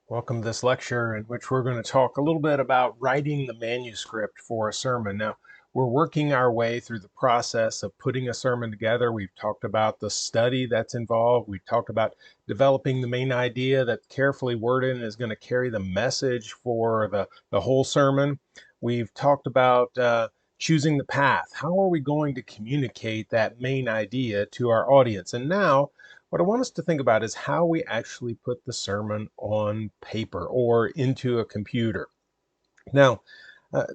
Welcome to this lecture in which we're going to talk a little bit about writing the manuscript for a sermon. Now, we're working our way through the process of putting a sermon together. We've talked about the study that's involved. We've talked about developing the main idea that's carefully worded and is going to carry the message for the whole sermon. We've talked about choosing the path. How are we going to communicate that main idea to our audience? And now, what I want us to think about is how we actually put the sermon on paper or into a computer. Now,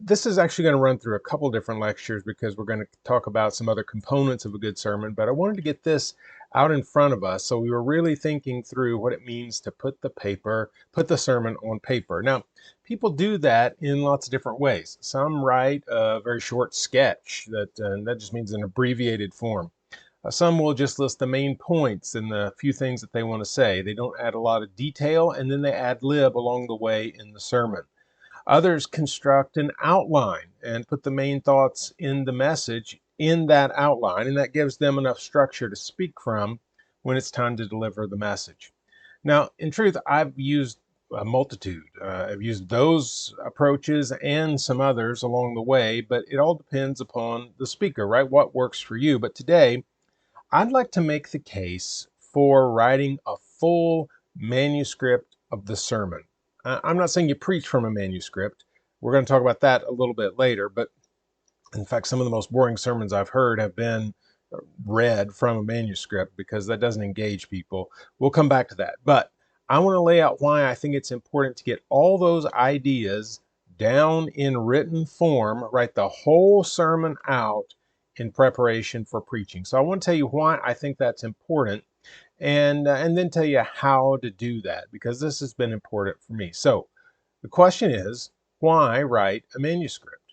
this is actually going to run through a couple different lectures because we're going to talk about some other components of a good sermon, but I wanted to get this out in front of us so we were really thinking through what it means to put the sermon on paper. Now, people do that in lots of different ways. Some write a very short sketch that just means an abbreviated form. Some will just list the main points and the few things that they want to say. They don't add a lot of detail, and then they ad lib along the way in the sermon. Others construct an outline and put the main thoughts in the message in that outline, and that gives them enough structure to speak from when it's time to deliver the message. Now, in truth, I've used a multitude. I've used those approaches and some others along the way, but it all depends upon the speaker, right? What works for you. But today, I'd like to make the case for writing a full manuscript of the sermon. I'm not saying you preach from a manuscript. We're going to talk about that a little bit later, but in fact, some of the most boring sermons I've heard have been read from a manuscript because that doesn't engage people. We'll come back to that. But I want to lay out why I think it's important to get all those ideas down in written form, write the whole sermon out in preparation for preaching. So I want to tell you why I think that's important and then tell you how to do that because this has been important for me. So the question is, why write a manuscript?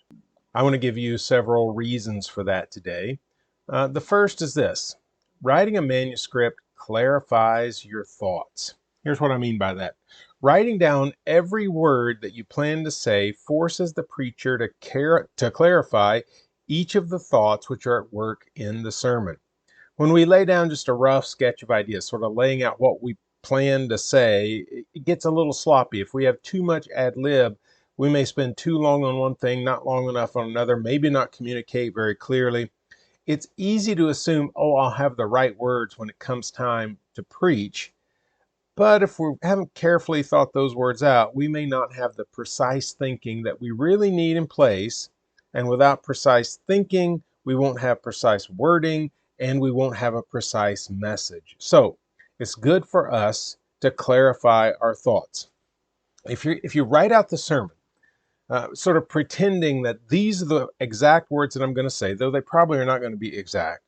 I want to give you several reasons for that today. The first is this: writing a manuscript clarifies your thoughts. Here's what I mean by that. Writing down every word that you plan to say forces the preacher to clarify each of the thoughts which are at work in the sermon. When we lay down just a rough sketch of ideas, sort of laying out what we plan to say, it gets a little sloppy. If we have too much ad lib, we may spend too long on one thing, not long enough on another, maybe not communicate very clearly. It's easy to assume, oh, I'll have the right words when it comes time to preach. But if we haven't carefully thought those words out, we may not have the precise thinking that we really need in place. And without precise thinking, we won't have precise wording and we won't have a precise message. So it's good for us to clarify our thoughts. If you write out the sermon, sort of pretending that these are the exact words that I'm going to say, though they probably are not going to be exact,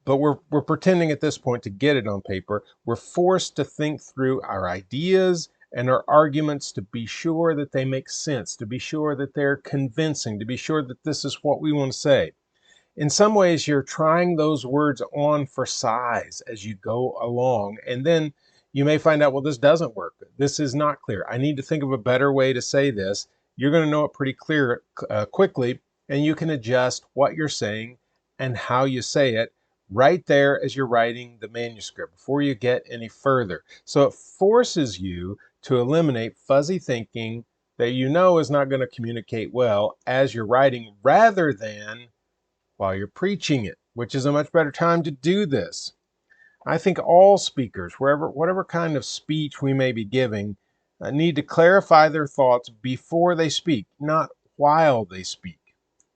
but we're pretending at this point to get it on paper. We're forced to think through our ideas and our arguments to be sure that they make sense, to be sure that they're convincing, to be sure that this is what we want to say. In some ways, you're trying those words on for size as you go along, and then you may find out, well, this doesn't work. This is not clear. I need to think of a better way to say this. You're going to know it pretty quickly, and you can adjust what you're saying and how you say it right there as you're writing the manuscript before you get any further. So it forces you to eliminate fuzzy thinking that you know is not going to communicate well as you're writing rather than while you're preaching it, which is a much better time to do this. I think all speakers, whatever kind of speech we may be giving, need to clarify their thoughts before they speak, not while they speak.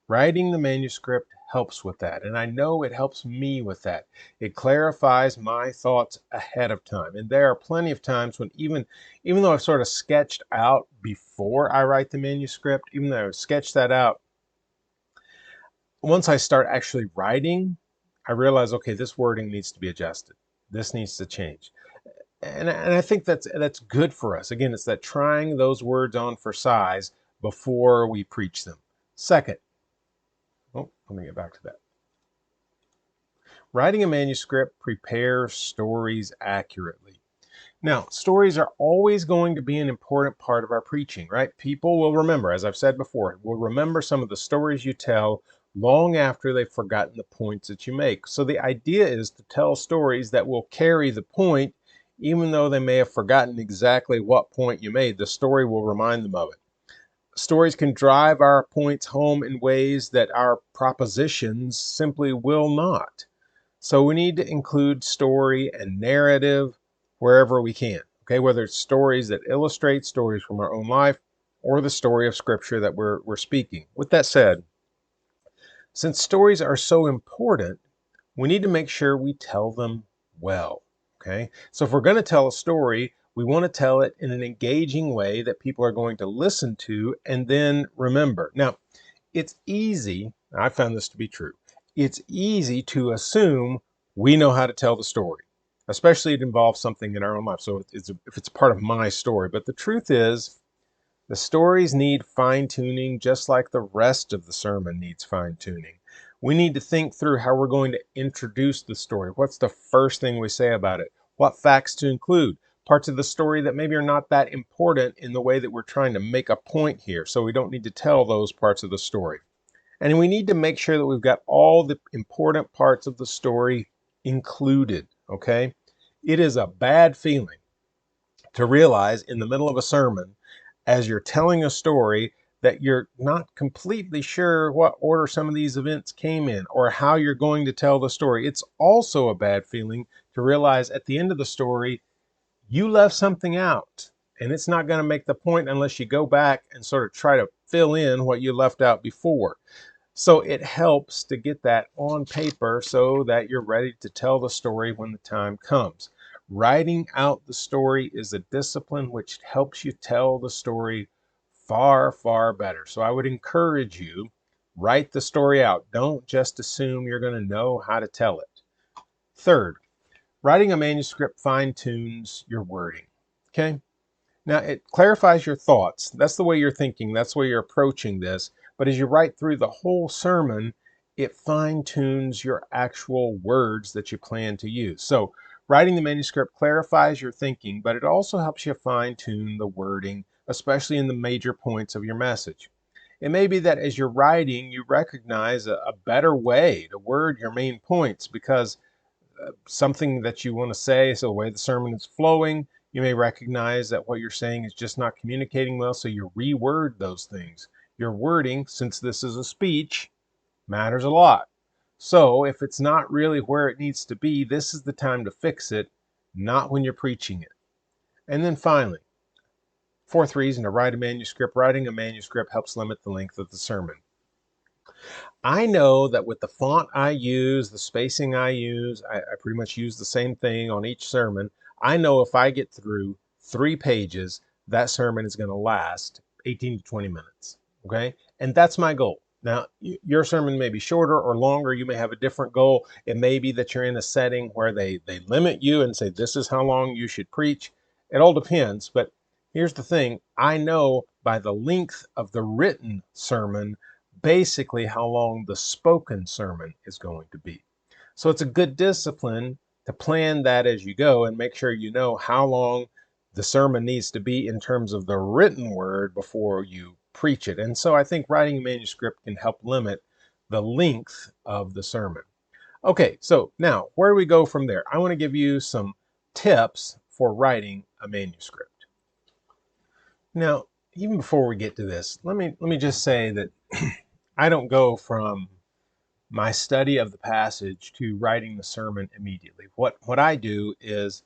Writing the manuscript helps with that, and I know it helps me with that. It clarifies my thoughts ahead of time, and there are plenty of times when even though I've sort of sketched out before I write the manuscript, even though I've sketched that out, once I start actually writing, I realize, okay, this wording needs to be adjusted. This needs to change. And I think that's good for us. Again, it's that trying those words on for size before we preach them. Second, let me get back to that. Writing a manuscript prepares stories accurately. Now, stories are always going to be an important part of our preaching, right? People will remember, as I've said before, will remember some of the stories you tell long after they've forgotten the points that you make. So the idea is to tell stories that will carry the point Even though they may have forgotten exactly what point you made, the story will remind them of it. Stories can drive our points home in ways that our propositions simply will not. So we need to include story and narrative wherever we can. Okay, whether it's stories that illustrate stories from our own life or the story of scripture that we're speaking. With that said, since stories are so important, we need to make sure we tell them well. Okay, so if we're going to tell a story, we want to tell it in an engaging way that people are going to listen to and then remember. Now, it's easy, I found this to be true, it's easy to assume we know how to tell the story, especially if it involves something in our own life. So if it's part of my story. But the truth is, the stories need fine tuning just like the rest of the sermon needs fine tuning. We need to think through how we're going to introduce the story. What's the first thing we say about it? What facts to include? Parts of the story that maybe are not that important in the way that we're trying to make a point here. So we don't need to tell those parts of the story. And we need to make sure that we've got all the important parts of the story included, okay? It is a bad feeling to realize in the middle of a sermon, as you're telling a story, that you're not completely sure what order some of these events came in or how you're going to tell the story. It's also a bad feeling to realize at the end of the story, you left something out and it's not going to make the point unless you go back and sort of try to fill in what you left out before. So it helps to get that on paper so that you're ready to tell the story when the time comes. Writing out the story is a discipline which helps you tell the story far, far better. So I would encourage you, write the story out. Don't just assume you're going to know how to tell it. Third, writing a manuscript fine tunes your wording. Okay? Now, it clarifies your thoughts. That's the way you're thinking. That's the way you're approaching this. But as you write through the whole sermon, it fine tunes your actual words that you plan to use. So, writing the manuscript clarifies your thinking, but it also helps you fine tune the wording, especially in the major points of your message. It may be that as you're writing, you recognize a better way to word your main points because something that you want to say, so the way the sermon is flowing, you may recognize that what you're saying is just not communicating well, so you reword those things. Your wording, since this is a speech, matters a lot. So if it's not really where it needs to be, this is the time to fix it, not when you're preaching it. And then finally, fourth reason to write a manuscript, writing a manuscript helps limit the length of the sermon. I know that with the font I use, the spacing I use, I pretty much use the same thing on each sermon. I know if I get through 3 pages, that sermon is going to last 18 to 20 minutes. Okay. And that's my goal. Now, your sermon may be shorter or longer. You may have a different goal. It may be that you're in a setting where they limit you and say, this is how long you should preach. It all depends. But here's the thing, I know by the length of the written sermon basically how long the spoken sermon is going to be. So it's a good discipline to plan that as you go and make sure you know how long the sermon needs to be in terms of the written word before you preach it. And so I think writing a manuscript can help limit the length of the sermon. Okay, so now where do we go from there? I want to give you some tips for writing a manuscript. Now, even before we get to this, let me just say that I don't go from my study of the passage to writing the sermon immediately. What I do is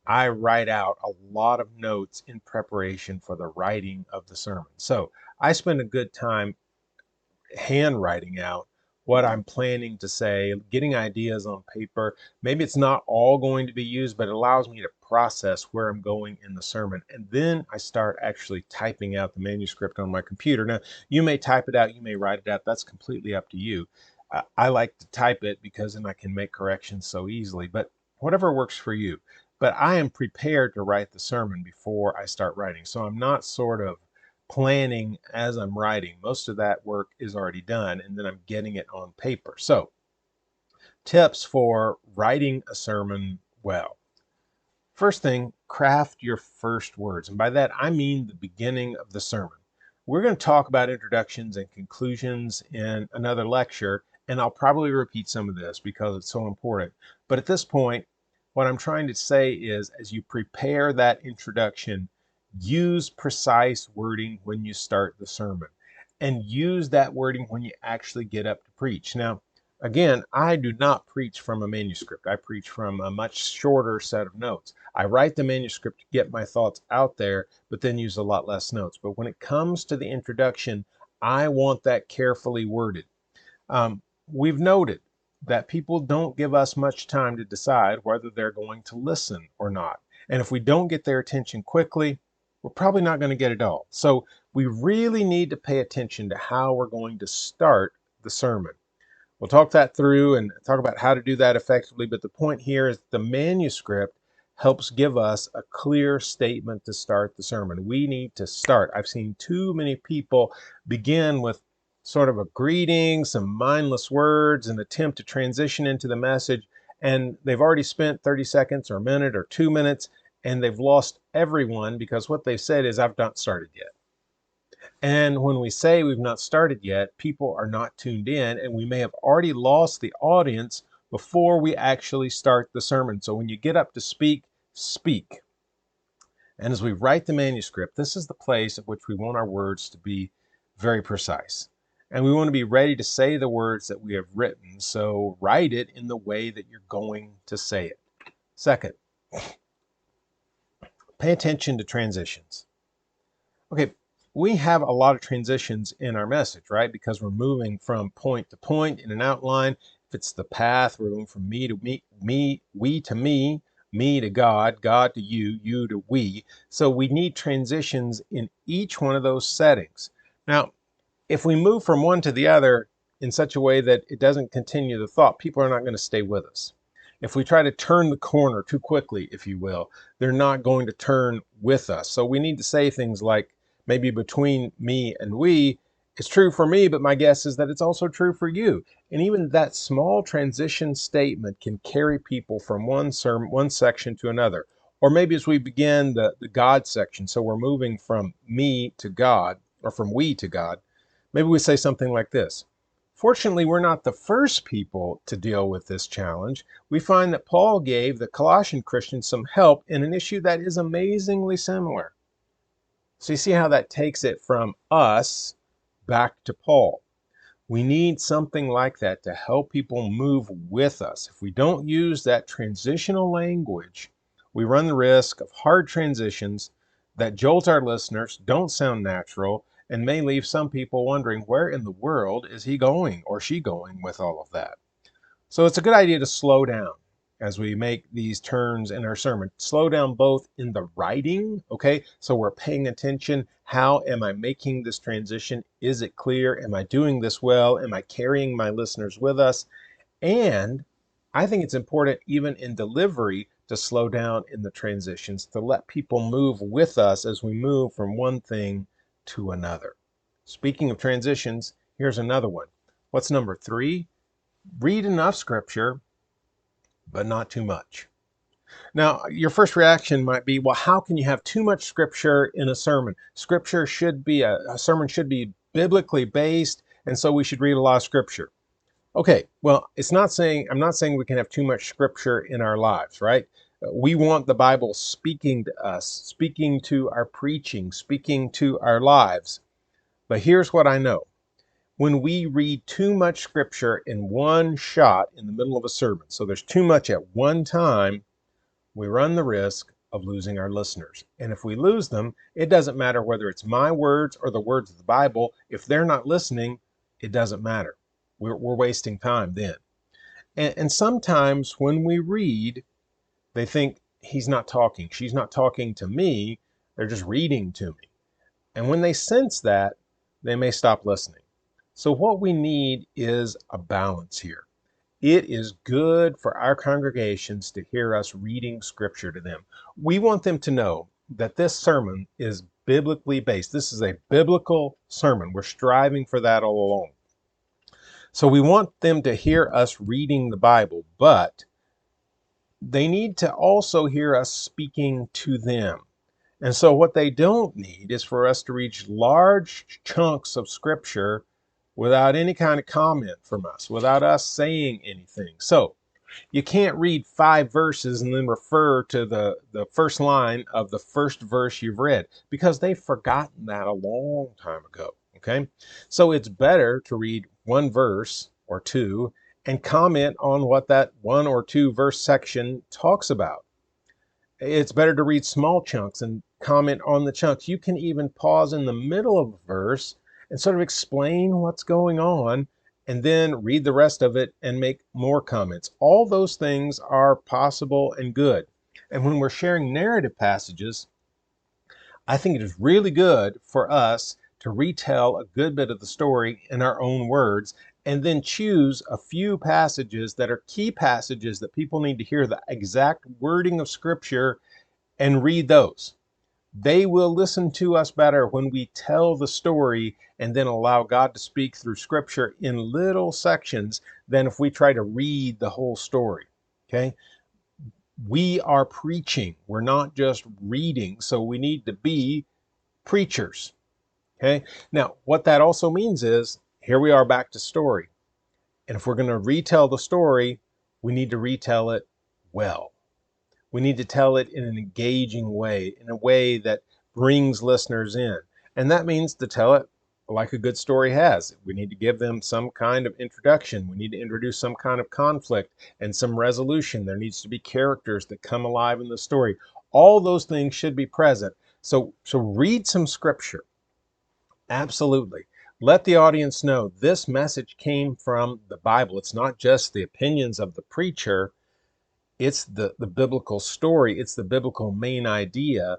I write out a lot of notes in preparation for the writing of the sermon. So I spend a good time handwriting out what I'm planning to say, getting ideas on paper. Maybe it's not all going to be used, but it allows me to process where I'm going in the sermon. And then I start actually typing out the manuscript on my computer. Now, you may type it out, you may write it out. That's completely up to you. I like to type it because then I can make corrections so easily, but whatever works for you. But I am prepared to write the sermon before I start writing. So I'm not sort of planning as I'm writing. Most of that work is already done, and then I'm getting it on paper. So, tips for writing a sermon well. First thing, craft your first words. And by that, I mean the beginning of the sermon. We're going to talk about introductions and conclusions in another lecture, and I'll probably repeat some of this because it's so important. But at this point, What I'm trying to say is, as you prepare that introduction, use precise wording when you start the sermon, and use that wording when you actually get up to preach. Now, again, I do not preach from a manuscript. I preach from a much shorter set of notes. I write the manuscript to get my thoughts out there, but then use a lot less notes. But when it comes to the introduction, I want that carefully worded. We've noted that people don't give us much time to decide whether they're going to listen or not. And if we don't get their attention quickly, we're probably not going to get it all. So we really need to pay attention to how we're going to start the sermon. We'll talk that through and talk about how to do that effectively. But the point here is the manuscript helps give us a clear statement to start the sermon. We need to start. I've seen too many people begin with sort of a greeting, some mindless words, an attempt to transition into the message, and they've already spent 30 seconds or a minute or 2 minutes, and they've lost everyone because what they've said is, I've not started yet. And when we say we've not started yet, people are not tuned in, and we may have already lost the audience before we actually start the sermon. So when you get up to speak, speak. And as we write the manuscript, this is the place at which we want our words to be very precise. And we want to be ready to say the words that we have written. So write it in the way that you're going to say it. Second, pay attention to transitions. Okay, we have a lot of transitions in our message, right? Because we're moving from point to point in an outline. If it's the path, we're going from me to me, we to me to God, God to you to we. So we need transitions in each one of those settings. Now, if we move from one to the other in such a way that it doesn't continue the thought, people are not going to stay with us. If we try to turn the corner too quickly, if you will, they're not going to turn with us. So we need to say things like, maybe between me and we, it's true for me, but my guess is that it's also true for you. And even that small transition statement can carry people from one section to another. Or maybe as we begin the God section, so we're moving from me to God, or from we to God, maybe we say something like this. Fortunately, we're not the first people to deal with this challenge. We find that Paul gave the Colossian Christians some help in an issue that is amazingly similar. So you see how that takes it from us back to Paul. We need something like that to help people move with us. If we don't use that transitional language, we run the risk of hard transitions that jolt our listeners, don't sound natural, and may leave some people wondering, where in the world is he going or she going with all of that? So it's a good idea to slow down as we make these turns in our sermon. Slow down both in the writing, okay? So we're paying attention. How am I making this transition? Is it clear? Am I doing this well? Am I carrying my listeners with us? And I think it's important even in delivery to slow down in the transitions, to let people move with us as we move from one thing to another. Speaking of transitions, here's another one. What's number 3? Read enough scripture, but not too much. Now, your first reaction might be, well, how can you have too much scripture in a sermon? Scripture should be, a sermon should be biblically based, and so we should read a lot of scripture. Okay, well, I'm not saying we can have too much scripture in our lives, right? We want the Bible speaking to us, speaking to our preaching, speaking to our lives. But here's what I know. When we read too much scripture in one shot in the middle of a sermon, so there's too much at one time, we run the risk of losing our listeners. And if we lose them, it doesn't matter whether it's my words or the words of the Bible. If they're not listening, it doesn't matter. We're wasting time then. And sometimes when we read, they think he's not talking, she's not talking to me, they're just reading to me. And when they sense that, they may stop listening. So what we need is a balance here. It is good for our congregations to hear us reading scripture to them. We want them to know that this sermon is biblically based. This is a biblical sermon. We're striving for that all along. So we want them to hear us reading the Bible, but they need to also hear us speaking to them. And so what they don't need is for us to read large chunks of scripture without any kind of comment from us, without us saying anything. So You can't read 5 verses and then refer to the first line of the first verse you've read because they've forgotten that a long time ago. Okay? So it's better to read one verse or two and comment on what that 1 or 2 verse section talks about. It's better to read small chunks and comment on the chunks. You can even pause in the middle of a verse and sort of explain what's going on and then read the rest of it and make more comments. All those things are possible and good. And when we're sharing narrative passages, I think it is really good for us to retell a good bit of the story in our own words and then choose a few passages that are key passages that people need to hear the exact wording of Scripture and read those. They will listen to us better when we tell the story and then allow God to speak through Scripture in little sections than if we try to read the whole story. Okay? We are preaching, we're not just reading, so we need to be preachers. Okay? Now, what that also means is here we are back to story. And if we're going to retell the story, we need to retell it well. We need to tell it in an engaging way, in a way that brings listeners in. And that means to tell it like a good story has. We need to give them some kind of introduction. We need to introduce some kind of conflict and some resolution. There needs to be characters that come alive in the story. All those things should be present. So read some scripture. Absolutely. Let the audience know this message came from the Bible. It's not just the opinions of the preacher. It's the biblical story. It's the biblical main idea.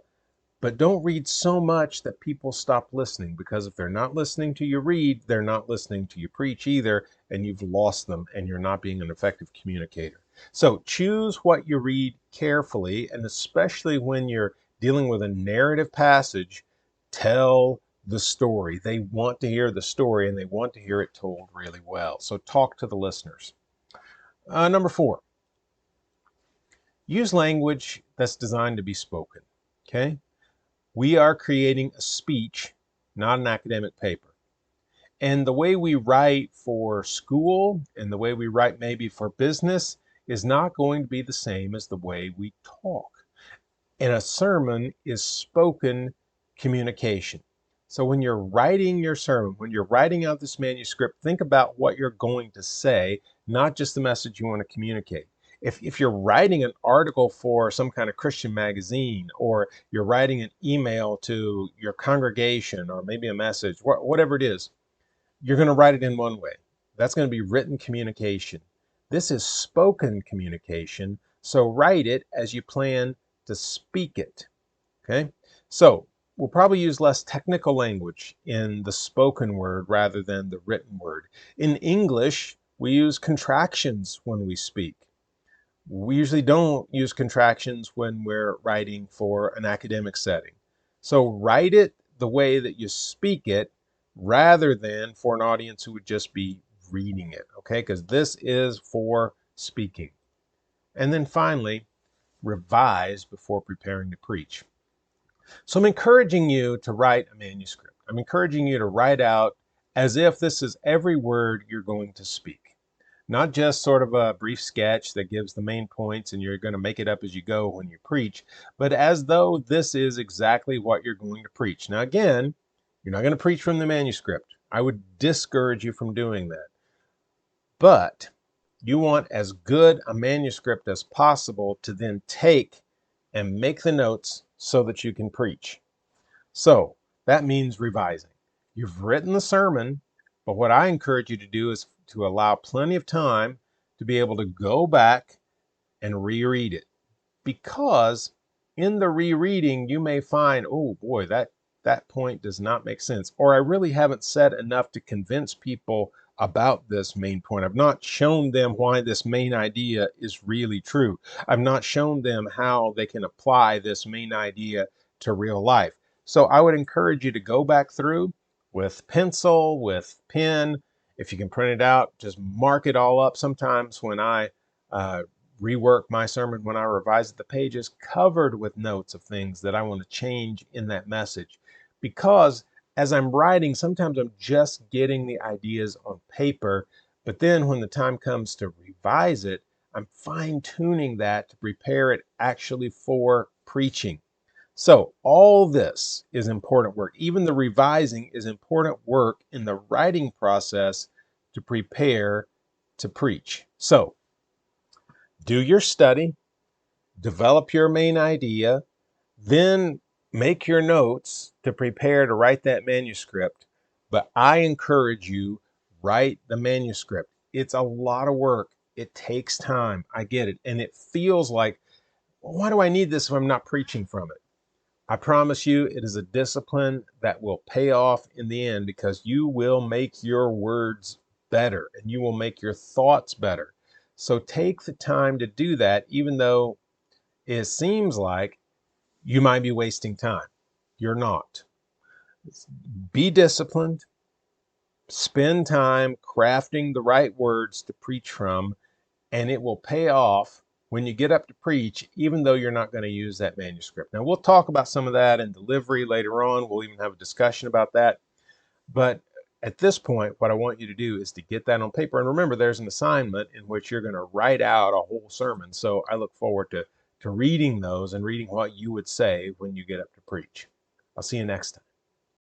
But don't read so much that people stop listening, because if they're not listening to you read, they're not listening to you preach either, and you've lost them and you're not being an effective communicator. So choose what you read carefully, and especially when you're dealing with a narrative passage, tell the story. They want to hear the story and they want to hear it told really well. So talk to the listeners. Number 4. Use language that's designed to be spoken. Okay? We are creating a speech, not an academic paper. And the way we write for school and the way we write maybe for business is not going to be the same as the way we talk. And a sermon is spoken communication. So when you're writing your sermon, when you're writing out this manuscript, think about what you're going to say, not just the message you want to communicate. If you're writing an article for some kind of Christian magazine, or you're writing an email to your congregation, or maybe a message, whatever it is, you're going to write it in one way. That's going to be written communication. This is spoken communication. So write it as you plan to speak it. Okay? So we'll probably use less technical language in the spoken word rather than the written word. In English, we use contractions when we speak. We usually don't use contractions when we're writing for an academic setting. So write it the way that you speak it rather than for an audience who would just be reading it, okay? Because this is for speaking. And then finally, revise before preparing to preach. So I'm encouraging you to write a manuscript. I'm encouraging you to write out as if this is every word you're going to speak. Not just sort of a brief sketch that gives the main points and you're going to make it up as you go when you preach, but as though this is exactly what you're going to preach. Now, again, you're not going to preach from the manuscript. I would discourage you from doing that. But you want as good a manuscript as possible to then take and make the notes so that you can preach. So that means revising. You've written the sermon, but what I encourage you to do is to allow plenty of time to be able to go back and reread it. Because in the rereading, you may find, oh boy, that point does not make sense. Or I really haven't said enough to convince people about this main point. I've not shown them why this main idea is really true. I've not shown them how they can apply this main idea to real life. So I would encourage you to go back through with pencil, with pen. If you can print it out, just mark it all up. Sometimes when I rework my sermon, when I revise it, the page is covered with notes of things that I want to change in that message. Because as I'm writing, sometimes I'm just getting the ideas on paper, but then when the time comes to revise it, I'm fine-tuning that to prepare it actually for preaching. So all this is important work. Even the revising is important work in the writing process to prepare to preach. So do your study, develop your main idea, then make your notes to prepare to write that manuscript. But I encourage you, write the manuscript. It's a lot of work. It takes time. I get it. And it feels like, well, why do I need this if I'm not preaching from it? I promise you, it is a discipline that will pay off in the end because you will make your words better and you will make your thoughts better. So take the time to do that, even though it seems like you might be wasting time. You're not. Be disciplined, spend time crafting the right words to preach from, and it will pay off when you get up to preach, even though you're not going to use that manuscript. Now, we'll talk about some of that in delivery later on. We'll even have a discussion about that. But at this point, what I want you to do is to get that on paper. And remember, there's an assignment in which you're going to write out a whole sermon. So I look forward to reading those and reading what you would say when you get up to preach. I'll see you next time.